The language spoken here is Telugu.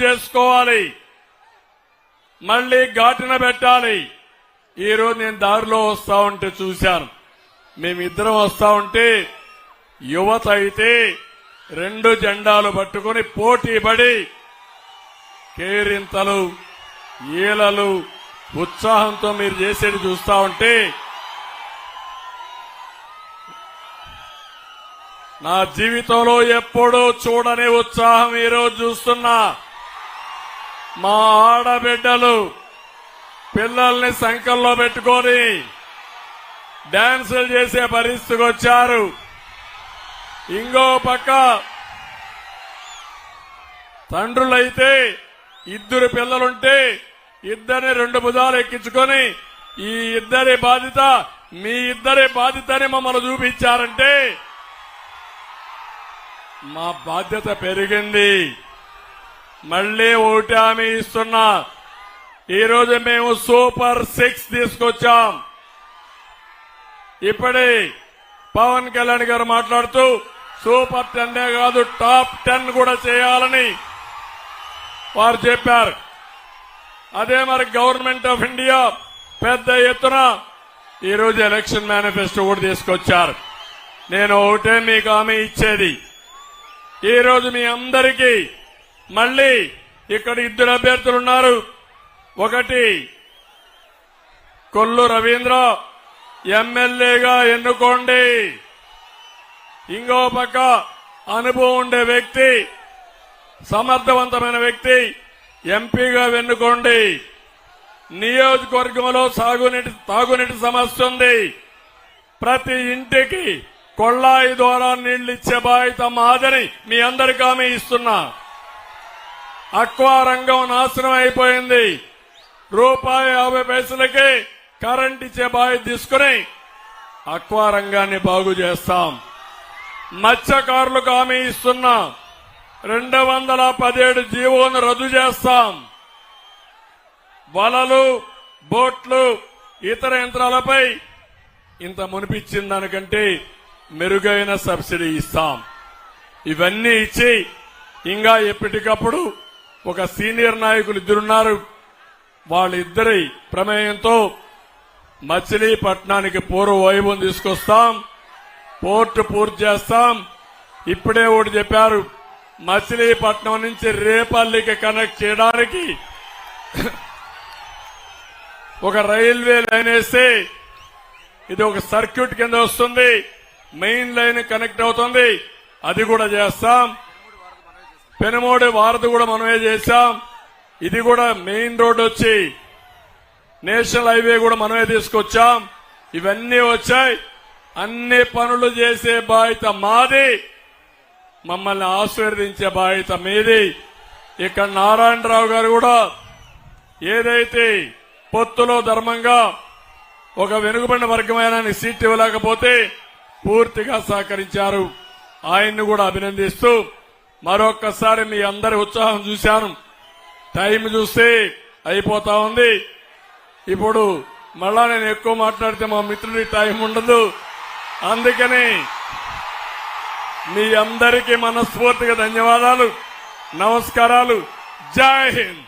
చేసుకోవాలి, మళ్లీ ఘాటున పెట్టాలి. ఈ రోజు నేను దారిలో వస్తా ఉంటే చూశాను, మేమిద్దరం వస్తా ఉంటే యువత అయితే 2 జెండాలు పట్టుకుని పోటీ పడి కేరింతలు ఈలలు ఉత్సాహంతో మీరు చేసేది చూస్తా ఉంటే నా జీవితంలో ఎప్పుడూ చూడని ఉత్సాహం ఈరోజు చూస్తున్నా. మా ఆడబిడ్డలు పిల్లల్ని సంకల్లో పెట్టుకొని డాన్సులు చేసే పరిస్థితికి వచ్చారు. ఇంకో పక్క తండ్రులైతే 2 పిల్లలుంటే ఇద్దరిని 2 భుజాలు ఎక్కించుకొని ఈ ఇద్దరి బాధ్యత మీ ఇద్దరి బాధ్యతని మమ్మల్ని చూపించారంటే మా బాధ్యత పెరిగింది. మళ్లీ ఒకటి హామీ ఇస్తున్నా, ఈరోజు మేము సూపర్ 6 తీసుకొచ్చాం. ఇప్పుడే పవన్ కళ్యాణ్ గారు మాట్లాడుతూ సూపర్ 10 కాదు టాప్ 10 కూడా చేయాలని వారు చెప్పారు. అదే మరి గవర్నమెంట్ ఆఫ్ ఇండియా పెద్ద ఎత్తున ఈరోజు ఎలక్షన్ మేనిఫెస్టో కూడా తీసుకొచ్చారు. నేను ఒకటే మీకు హామీ ఇచ్చేది, ఈరోజు మీ అందరికీ మళ్లీ ఇక్కడ 2 అభ్యర్థులు ఉన్నారు. ఒకటి కొల్లు రవీంద్ర ఎమ్మెల్యేగా ఎన్నుకోండి. ఇంకో పక్క అనుభవం ఉండే వ్యక్తి, సమర్థవంతమైన వ్యక్తి ఎంపీగా ఎన్నుకోండి. నియోజకవర్గంలో తాగునీటి సమస్య ఉంది. ప్రతి ఇంటికి కొళ్ళాయి ద్వారా నీళ్లు ఇచ్చే బాధ్యత మాదని మీ అందరికీ హామీ ఇస్తున్నా. అక్వా రంగం నాశనం అయిపోయింది. ₹50 కరెంట్ ఇచ్చే బాధ్యత తీసుకుని అక్వా రంగాన్ని బాగు చేస్తాం. మత్స్యకారులకు హామీ ఇస్తున్నా, 217 జీవోను రద్దు చేస్తాం. వలలు, బోట్లు, ఇతర యంత్రాలపై ఇంత మునిపించిన దానికంటే మెరుగైన సబ్సిడీ ఇస్తాం. ఇవన్నీ ఇచ్చి ఇంకా ఎప్పటికప్పుడు ఒక సీనియర్ నాయకులు 2 ఉన్నారు, వాళ్ళిద్దరి ప్రమేయంతో మచిలీపట్నానికి పూర్వ వైభవం తీసుకొస్తాం. పోర్టు పూర్తి చేస్తాం. ఇప్పుడే ఒకటి చెప్పారు, మచిలీపట్నం నుంచి రేపల్లికి కనెక్ట్ చేయడానికి ఒక రైల్వే లైన్ వేస్తే ఇది ఒక సర్క్యూట్ కింద వస్తుంది, మెయిన్ లైన్ కనెక్ట్ అవుతుంది. అది కూడా చేస్తాం. పెనుమోడి వారధి కూడా మనమే చేశాం. ఇది కూడా మెయిన్ రోడ్ వచ్చి నేషనల్ హైవే కూడా మనమే తీసుకొచ్చాం. ఇవన్నీ వచ్చాయి. అన్ని పనులు చేసే బాధ్యత మాది, మమ్మల్ని ఆశీర్వదించే బాధ్యత మీది. ఇక్కడ నారాయణరావు గారు కూడా ఏదైతే పొత్తులో ధర్మంగా ఒక వెనుకబడిన వర్గమైన సీట్ ఇవ్వలేకపోతే పూర్తిగా సహకరించారు. ఆయన్ని కూడా అభినందిస్తూ మరొక్కసారి మీ అందరి ఉత్సాహం చూశాను. టైం చూస్తే అయిపోతా ఉంది. ఇప్పుడు మళ్ళా నేను ఎక్కువ మాట్లాడితే మా మిత్రుడి టైం ఉండదు. అందుకని మీ అందరికీ మనస్ఫూర్తిగా ధన్యవాదాలు, నమస్కారాలు. జై హింద్.